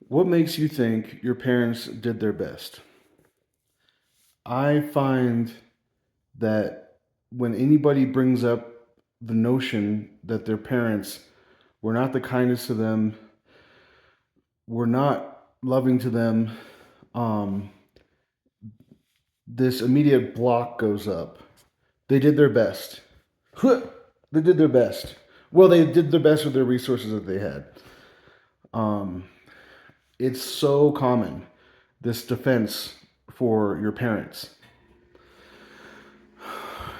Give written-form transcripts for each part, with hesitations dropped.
What makes you think your parents did their best? I find that when anybody brings up the notion that their parents were not the kindest to them, were not loving to them, um, this immediate block goes up. They did their best. They did their best. Well, they did their best with their resources that they had. Um, it's so common, this defense for your parents.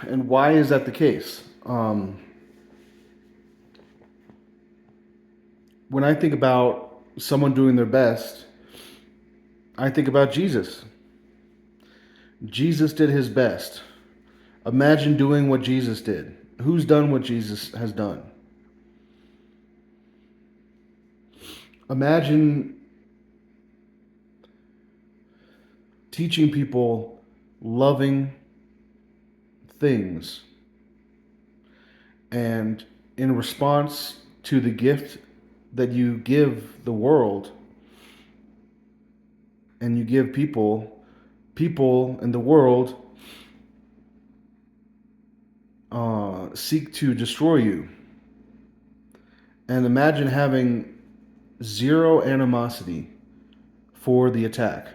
And why is that the case? When I think about someone doing their best, I think about Jesus. Jesus did his best. Imagine doing what Jesus did. Who's done what Jesus has done? Imagine teaching people loving things, and in response to the gift that you give the world and you give people in the world seek to destroy you. And imagine having zero animosity for the attack.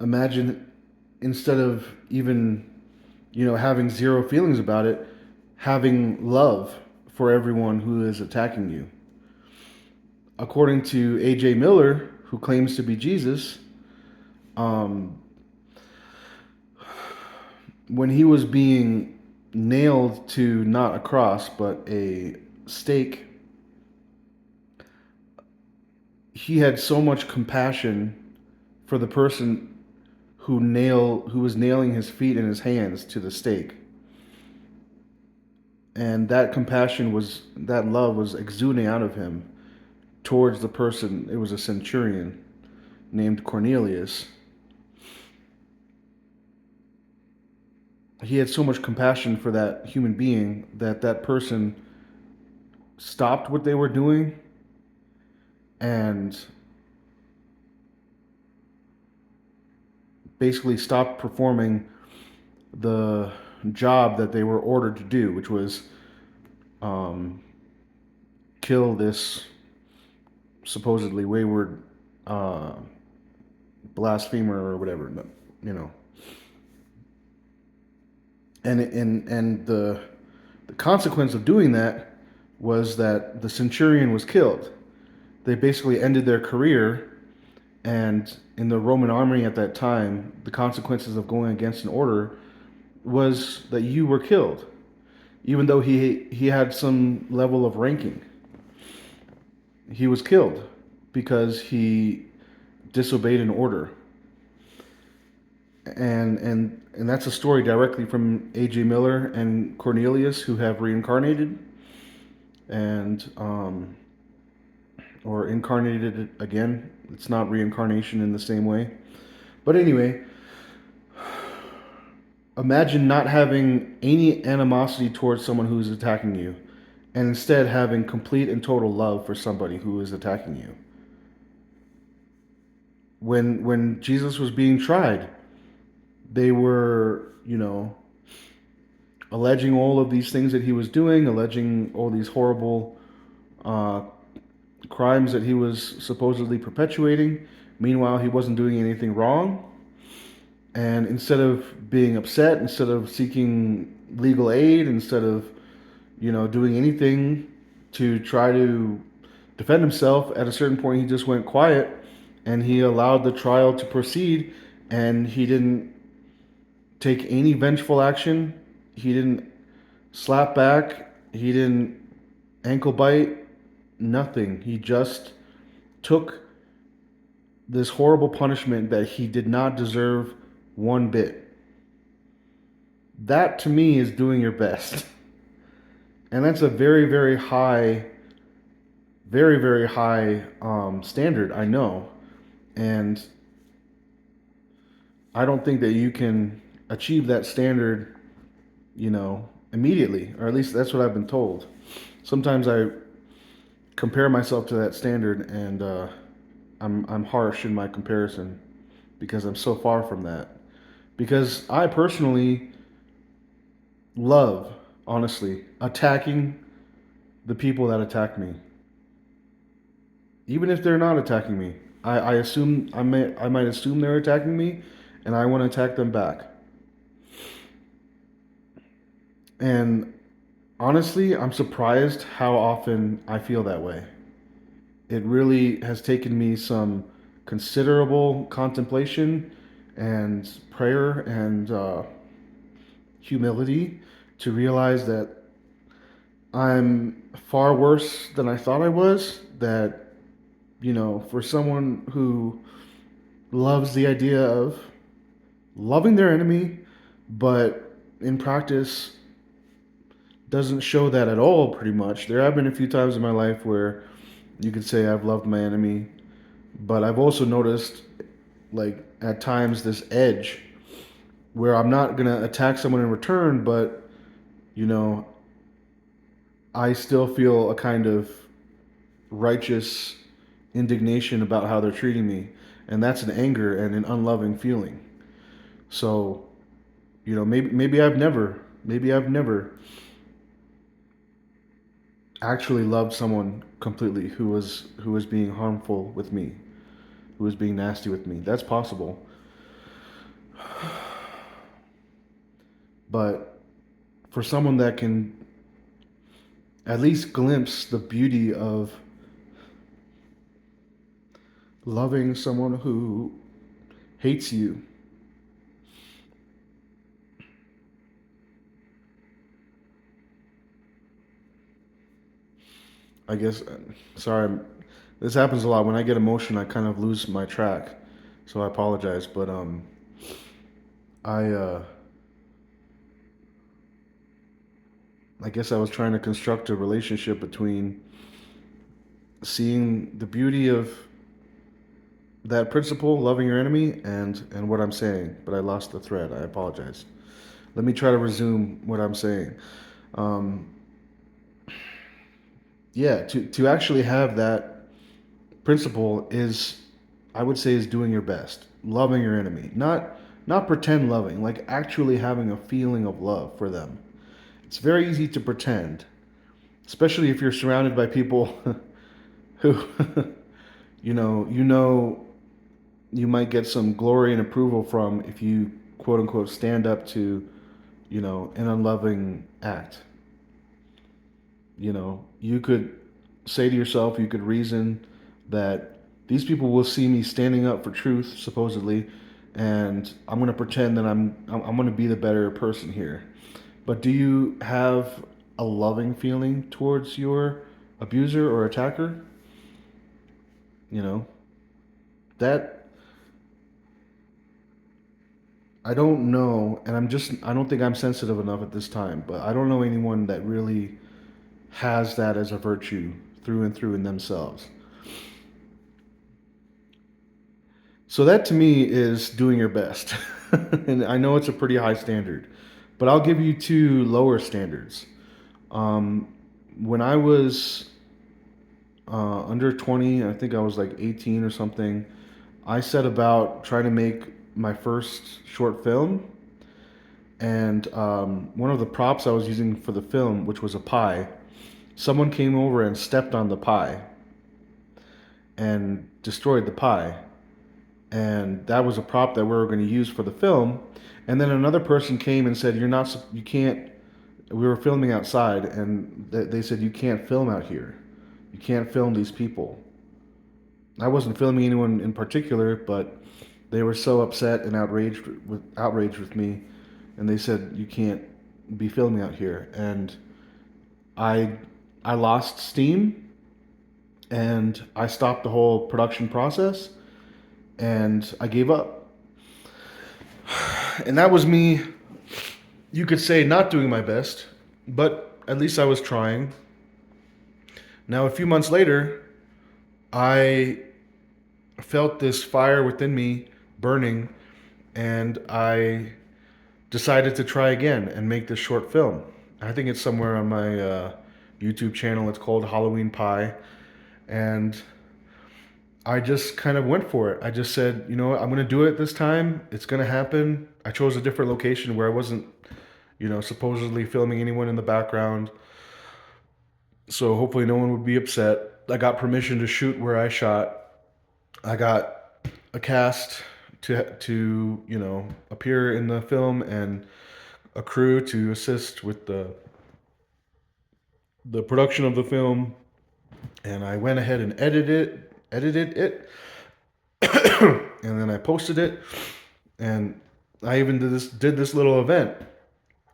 Imagine, instead of even, having zero feelings about it, having love for everyone who is attacking you. According to A.J. Miller, who claims to be Jesus, um, when he was being nailed to not a cross but a stake, he had so much compassion for the person who was nailing his feet and his hands to the stake. And that love was exuding out of him towards the person. It was a centurion named Cornelius. He had so much compassion for that human being that that person stopped what they were doing and basically stopped performing the job that they were ordered to do, which was um, kill this supposedly wayward uh, blasphemer or whatever, you know. And the consequence of doing that was that the centurion was killed. They basically ended their career, and in the Roman army at that time, the consequences of going against an order was that you were killed, even though he had some level of ranking. He was killed because he disobeyed an order. And that's a story directly from A.J. Miller and Cornelius, who have reincarnated and or incarnated again. It's not reincarnation in the same way, but anyway, imagine not having any animosity towards someone who is attacking you, and instead having complete and total love for somebody who is attacking you. When Jesus was being tried, they were, alleging all of these things that he was doing, alleging all these horrible uh, crimes that he was supposedly perpetuating. Meanwhile, he wasn't doing anything wrong. And instead of being upset, instead of seeking legal aid, instead of, doing anything to try to defend himself, at a certain point he just went quiet and he allowed the trial to proceed, and he didn't take any vengeful action. He didn't slap back. He didn't ankle bite. Nothing. He just took this horrible punishment that he did not deserve one bit. That to me is doing your best. And that's a very, very high standard, I know. And I don't think that you can achieve that standard, immediately, or at least that's what I've been told. Sometimes compare myself to that standard, and I'm harsh in my comparison because I'm so far from that. Because I personally love, honestly, attacking the people that attack me, even if they're not attacking me. I assume I might assume they're attacking me, and I want to attack them back. And honestly, I'm surprised how often I feel that way. It really has taken me some considerable contemplation and prayer and humility to realize that I'm far worse than I thought I was. That, for someone who loves the idea of loving their enemy, but in practice doesn't show that at all, pretty much. There have been a few times in my life where you could say I've loved my enemy, but I've also noticed, like, at times this edge where I'm not going to attack someone in return, but, you know, I still feel a kind of righteous indignation about how they're treating me. And that's an anger and an unloving feeling. So, maybe I've never actually loved someone completely who was being harmful with me, who was being nasty with me. That's possible. But for someone that can at least glimpse the beauty of loving someone who hates you, I guess, sorry, this happens a lot. When I get emotion, I kind of lose my track. So I apologize, but I I guess I was trying to construct a relationship between seeing the beauty of that principle, loving your enemy, and what I'm saying, but I lost the thread. I apologize. Let me try to resume what I'm saying. Um, yeah, to actually have that principle is, I would say, is doing your best, loving your enemy, not pretend loving, like actually having a feeling of love for them. It's very easy to pretend, especially if you're surrounded by people who, you know, you might get some glory and approval from if you quote unquote stand up to, an unloving act. You could say to yourself, you could reason that these people will see me standing up for truth, supposedly, and I'm going to pretend that I'm going to be the better person here. But do you have a loving feeling towards your abuser or attacker? You know, that I don't know, and I don't think I'm sensitive enough at this time, but I don't know anyone that really has that as a virtue through and through in themselves. So that to me is doing your best. And I know it's a pretty high standard, but I'll give you two lower standards. Um, when I was under 20, I think I was like 18 or something, I set about trying to make my first short film. And one of the props I was using for the film, which was a pie, someone came over and stepped on the pie and destroyed the pie. And that was a prop that we were going to use for the film. And then another person came and said, you can't." We were filming outside, and they said, "You can't film out here. You can't film these people." I wasn't filming anyone in particular, but they were so upset and outraged with me, and they said, "You can't be filming out here." And I I lost steam, and I stopped the whole production process, and I gave up. And that was me, you could say, not doing my best, but at least I was trying. Now, a few months later, I felt this fire within me burning, and I decided to try again and make this short film. I think it's somewhere on my YouTube channel. It's called Halloween Pie. And I just kind of went for it. I just said, you know what, I'm going to do it this time. It's going to happen. I chose a different location where I wasn't, supposedly filming anyone in the background. So hopefully no one would be upset. I got permission to shoot where I shot. I got a cast to appear in the film, and a crew to assist with the production of the film. And I went ahead and edited it, and then I posted it. And I even did this little event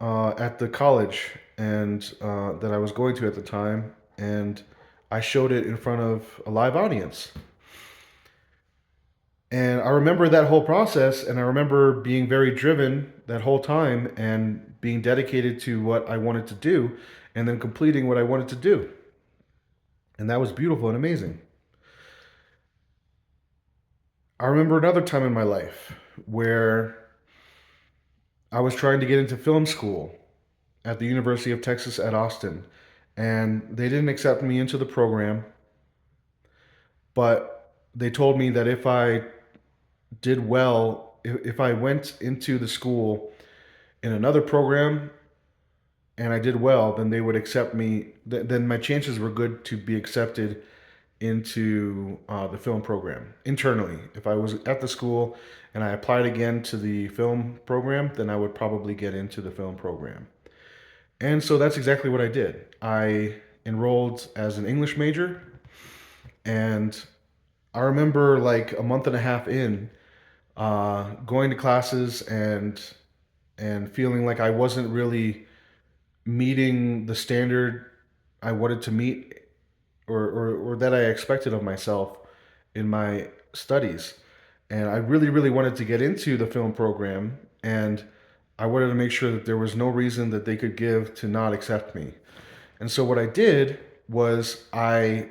at the college and that I was going to at the time, and I showed it in front of a live audience. And I remember that whole process, and I remember being very driven that whole time and being dedicated to what I wanted to do, and then completing what I wanted to do. And that was beautiful and amazing. I remember another time in my life where I was trying to get into film school at the University of Texas at Austin, and they didn't accept me into the program, but they told me that if I did well, if I went into the school in another program and I did well, then they would accept me. Then my chances were good to be accepted into the film program internally. If I was at the school and I applied again to the film program, then I would probably get into the film program. And so that's exactly what I did. I enrolled as an English major, and I remember like a month and a half in, going to classes and feeling like I wasn't really meeting the standard I wanted to meet, or that I expected of myself in my studies. And I really, really wanted to get into the film program, and I wanted to make sure that there was no reason that they could give to not accept me. And so what I did was I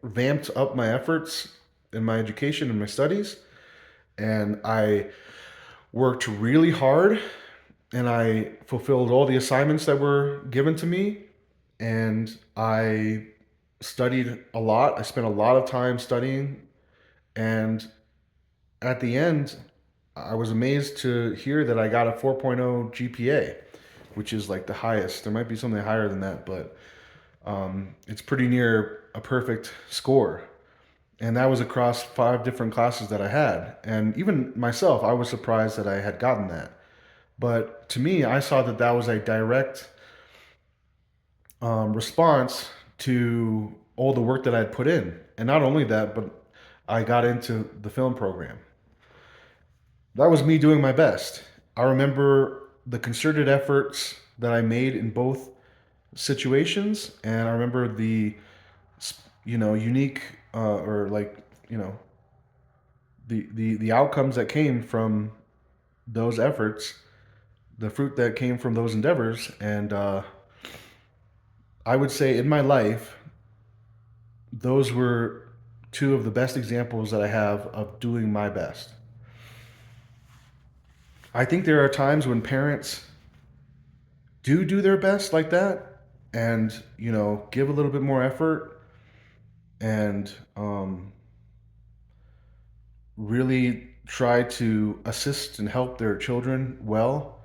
vamped up my efforts in my education and my studies, and I worked really hard, and I fulfilled all the assignments that were given to me, and I studied a lot. I spent a lot of time studying, and at the end, I was amazed to hear that I got a 4.0 GPA, which is like the highest. There might be something higher than that, but it's pretty near a perfect score. And that was across 5 different classes that I had. And even myself, I was surprised that I had gotten that. But to me, I saw that that was a direct response to all the work that I had put in. And not only that, but I got into the film program. That was me doing my best. I remember the concerted efforts that I made in both situations, and I remember the unique or like the outcomes that came from those efforts, the fruit that came from those endeavors. And I would say in my life, those were two of the best examples that I have of doing my best. I think there are times when parents do their best like that, and give a little bit more effort, and really try to assist and help their children well.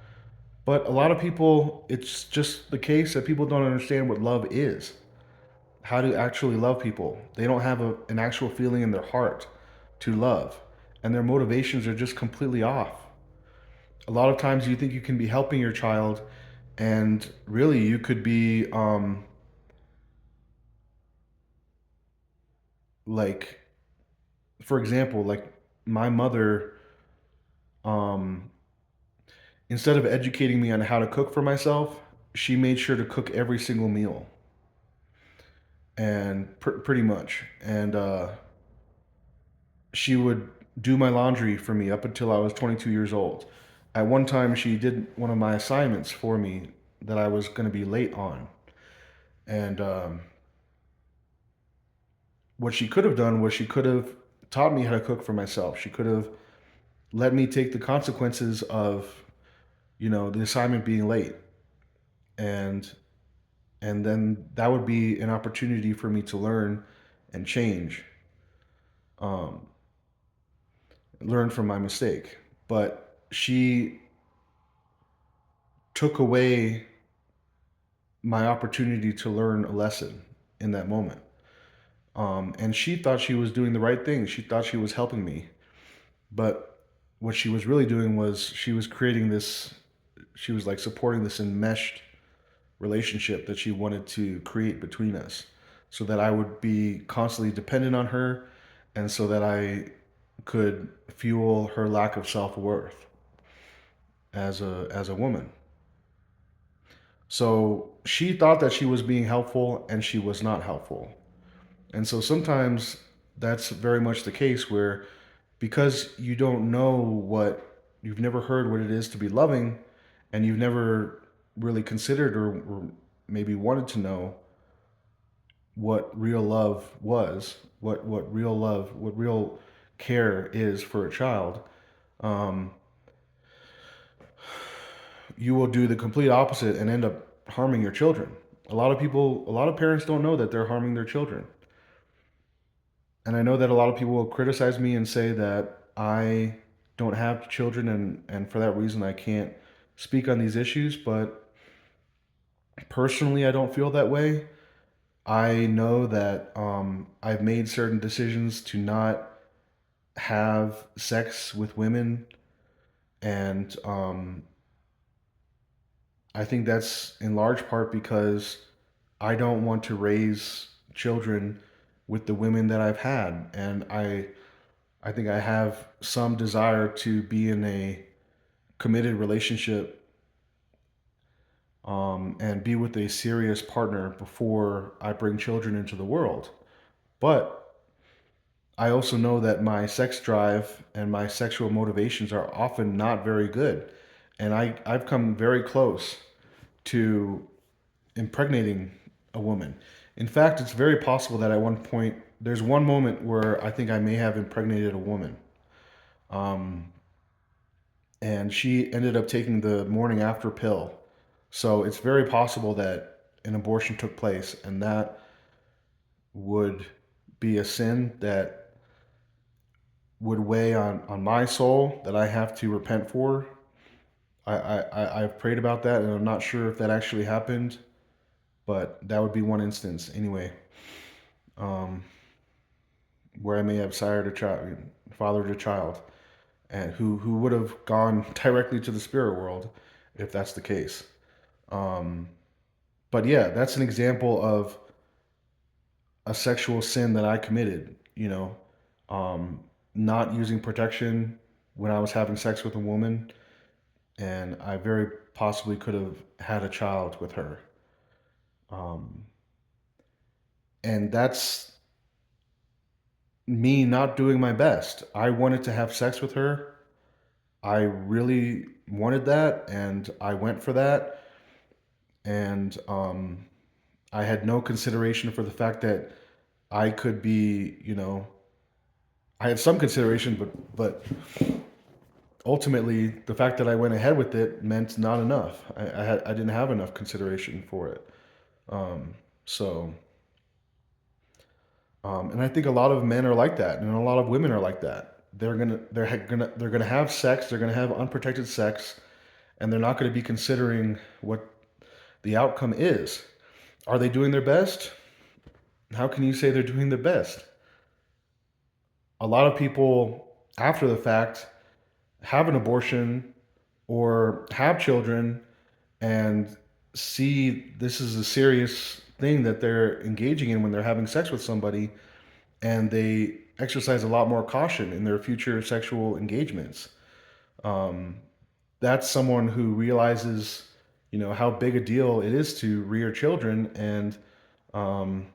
But a lot of people, it's just the case that people don't understand what love is, how to actually love people. They don't have an actual feeling in their heart to love, and their motivations are just completely off. A lot of times you think you can be helping your child, and really you could be like, for example, like my mother, um, instead of educating me on how to cook for myself, she made sure to cook every single meal, and pretty much. And she would do my laundry for me up until I was 22 years old. At one time, she did one of my assignments for me that I was going to be late on. And what she could have done was she could have taught me how to cook for myself. She could have let me take the consequences of, the assignment being late. And and then that would be an opportunity for me to learn and change, um, learn from my mistake. But she took away my opportunity to learn a lesson in that moment. And she thought she was doing the right thing. She thought she was helping me. But what she was really doing was she was creating this, she was like supporting this enmeshed relationship that she wanted to create between us so that I would be constantly dependent on her and so that I could fuel her lack of self-worth as a woman. So she thought that she was being helpful and she was not helpful. And so sometimes that's very much the case where because you don't know what, you've never heard what it is to be loving, and you've never really considered or maybe wanted to know what real love was, what real care is for a child, um, you will do the complete opposite and end up harming your children. A lot of parents don't know that they're harming their children. And I know that a lot of people will criticize me and say that I don't have children, and for that reason I can't speak on these issues. But personally, I don't feel that way. I know that I've made certain decisions to not have sex with women, and I think that's in large part because I don't want to raise children with the women that I've had, and I think I have some desire to be in a committed relationship, and be with a serious partner before I bring children into the world. But I also know that my sex drive and my sexual motivations are often not very good. And I've come very close to impregnating a woman. In fact, it's very possible that at one point, there's one moment where I think I may have impregnated a woman. Um, and she ended up taking the morning after pill. So it's very possible that an abortion took place, and that would be a sin that would weigh on my soul that I have to repent for. I've prayed about that, and I'm not sure if that actually happened, but that would be one instance anyway, um, where I may have sired a child, fathered a child, and who would have gone directly to the spirit world if that's the case. Um, but yeah, that's an example of a sexual sin that I committed. Um, not using protection when I was having sex with a woman, and I very possibly could have had a child with her. Um, and that's me not doing my best. I wanted to have sex with her. I really wanted that, and I went for that. And I had no consideration for the fact that I could be, I had some consideration, but ultimately, the fact that I went ahead with it meant not enough. I didn't have enough consideration for it. Um, so, and I think a lot of men are like that, and a lot of women are like that. They're gonna have sex. They're gonna have unprotected sex, and they're not going to be considering what the outcome is. Are they doing their best? How can you say they're doing their best? A lot of people, after the fact, have an abortion or have children and see this is a serious thing that they're engaging in when they're having sex with somebody, and they exercise a lot more caution in their future sexual engagements. Um, that's someone who realizes, how big a deal it is to rear children, and um,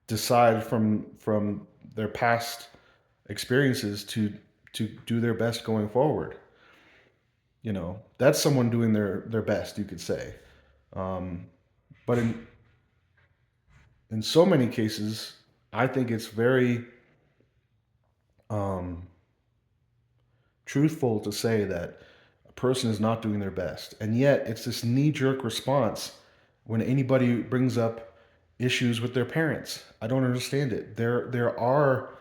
decide from their past experiences to do their best going forward. That's someone doing their best, you could say. Um, but in so many cases, I think it's very um, truthful to say that a person is not doing their best. And yet, it's this knee jerk response when anybody brings up issues with their parents. I don't understand it. There are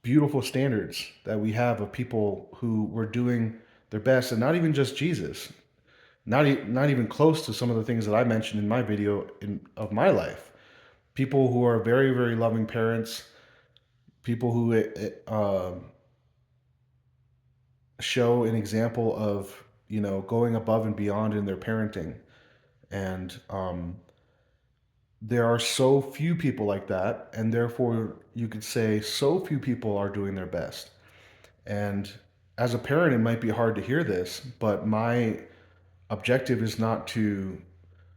beautiful standards that we have of people who were doing their best, and not even just Jesus, not even close to some of the things that I mentioned in my video of my life. People who are very, very loving parents, people who show an example of, going above and beyond in their parenting. And there are so few people like that, and therefore you could say so few people are doing their best. And as a parent, it might be hard to hear this, but my objective is not to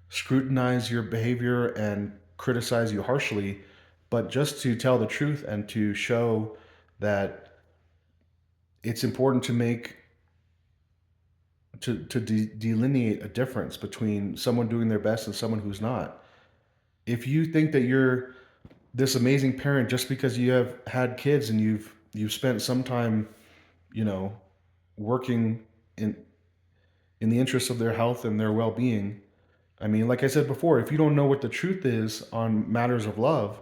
scrutinize your behavior and criticize you harshly, but just to tell the truth and to show that it's important to make delineate a difference between someone doing their best and someone who's not. If you think that you're this amazing parent just because you have had kids and you've spent some time, you know, working in the interests of their health and their well-being. I mean, like I said before, if you don't know what the truth is on matters of love,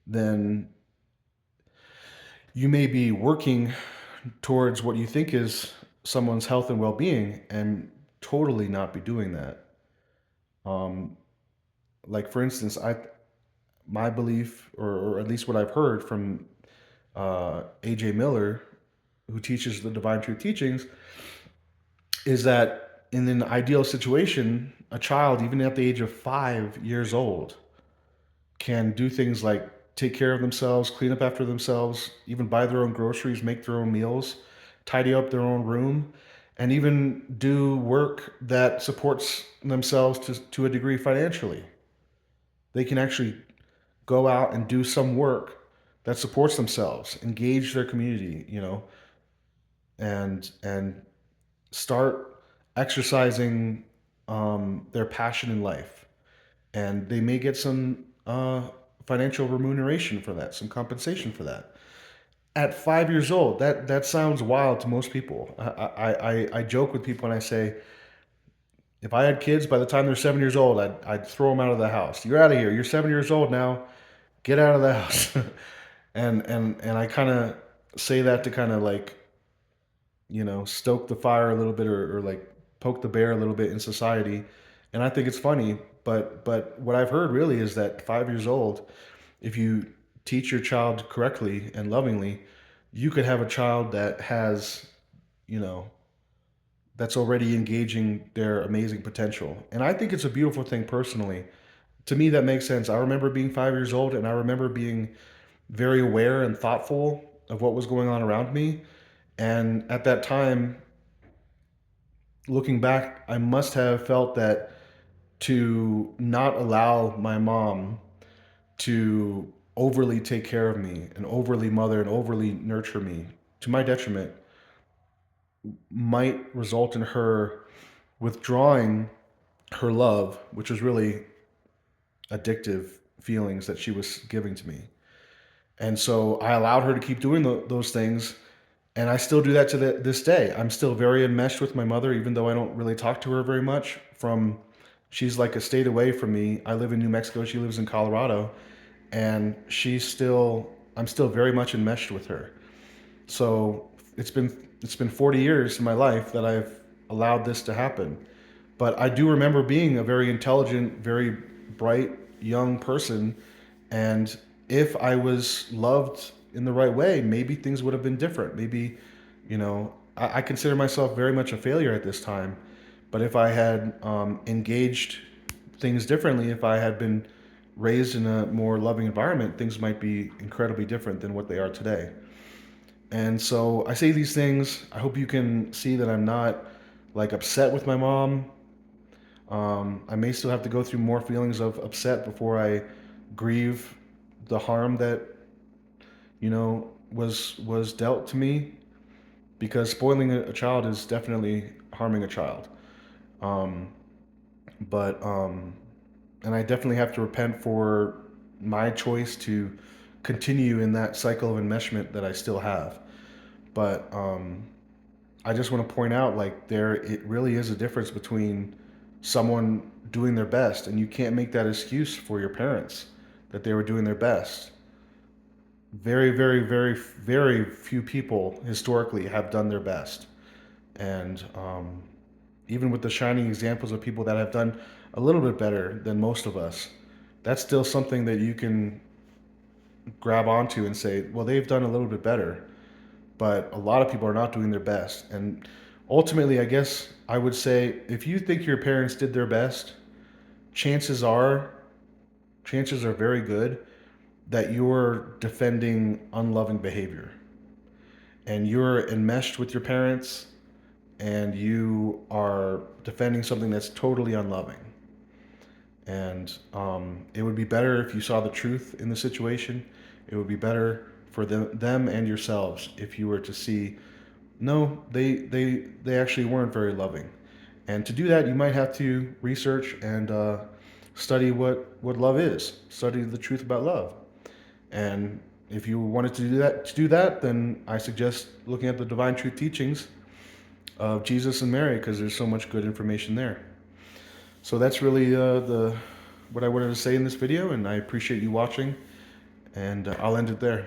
then you may be working towards what you think is someone's health and well-being and totally not be doing that. Um, like for instance, I my belief, or at least what I've heard from AJ Miller, who teaches the Divine Truth Teachings, is that in an ideal situation, a child, even at the age of 5 years old, can do things like take care of themselves, clean up after themselves, even buy their own groceries, make their own meals, tidy up their own room, and even do work that supports themselves to a degree financially. They can actually go out and do some work that supports themselves, engage their community, and start exercising their passion in life, and they may get some financial remuneration for that, some compensation for that. At 5 years old, that sounds wild to most people. I joke with people and I say, if I had kids by the time they're 7 years old, I'd throw them out of the house. You're out of here. You're 7 years old now. Get out of the house. And I kind of say that to kind of like, stoke the fire a little bit, or like poke the bear a little bit in society. And I think it's funny, but what I've heard really is that 5 years old, if you teach your child correctly and lovingly, you could have a child that has, you know, that's already engaging their amazing potential. And I think it's a beautiful thing personally. To me, that makes sense. I remember being 5 years old and I remember being very aware and thoughtful of what was going on around me. And at that time, looking back, I must have felt that to not allow my mom to overly take care of me and overly mother and overly nurture me to my detriment might result in her withdrawing her love, which was really addictive feelings that she was giving to me. And so I allowed her to keep doing those things. And I still do that to this day. I'm still very enmeshed with my mother, even though I don't really talk to her very much. She's like a state away from me. I live in New Mexico. She lives in Colorado. And I'm still very much enmeshed with her. So it's been 40 years in my life that I've allowed this to happen. But I do remember being a very intelligent, very bright young person, and if I was loved in the right way, maybe things would have been different. Maybe, I consider myself very much a failure at this time. But if I had engaged things differently, if I had been raised in a more loving environment, things might be incredibly different than what they are today. And so I say these things. I hope you can see that I'm not like upset with my mom. I may still have to go through more feelings of upset before I grieve the harm that was dealt to me, because spoiling a child is definitely harming a child. Um, but and I definitely have to repent for my choice to continue in that cycle of enmeshment that I still have. But I just want to point out, like, it really is a difference between someone doing their best, and you can't make that excuse for your parents that they were doing their best. Very, very, very, very few people historically have done their best. And even with the shining examples of people that have done a little bit better than most of us, that's still something that you can grab onto and say, well, they've done a little bit better. But a lot of people are not doing their best. And ultimately, I guess I would say if you think your parents did their best, chances are, chances are very good that you're defending unloving behavior and you're enmeshed with your parents and you are defending something that's totally unloving. And it would be better if you saw the truth in the situation. It would be better for them and yourselves if you were to see, no, they actually weren't very loving. And to do that, you might have to research and study what love is, study the truth about love. And if you wanted to do that, then I suggest looking at the Divine Truth teachings of Jesus and Mary, because there's so much good information there. So that's really the what I wanted to say in this video, and I appreciate you watching, and I'll end it there.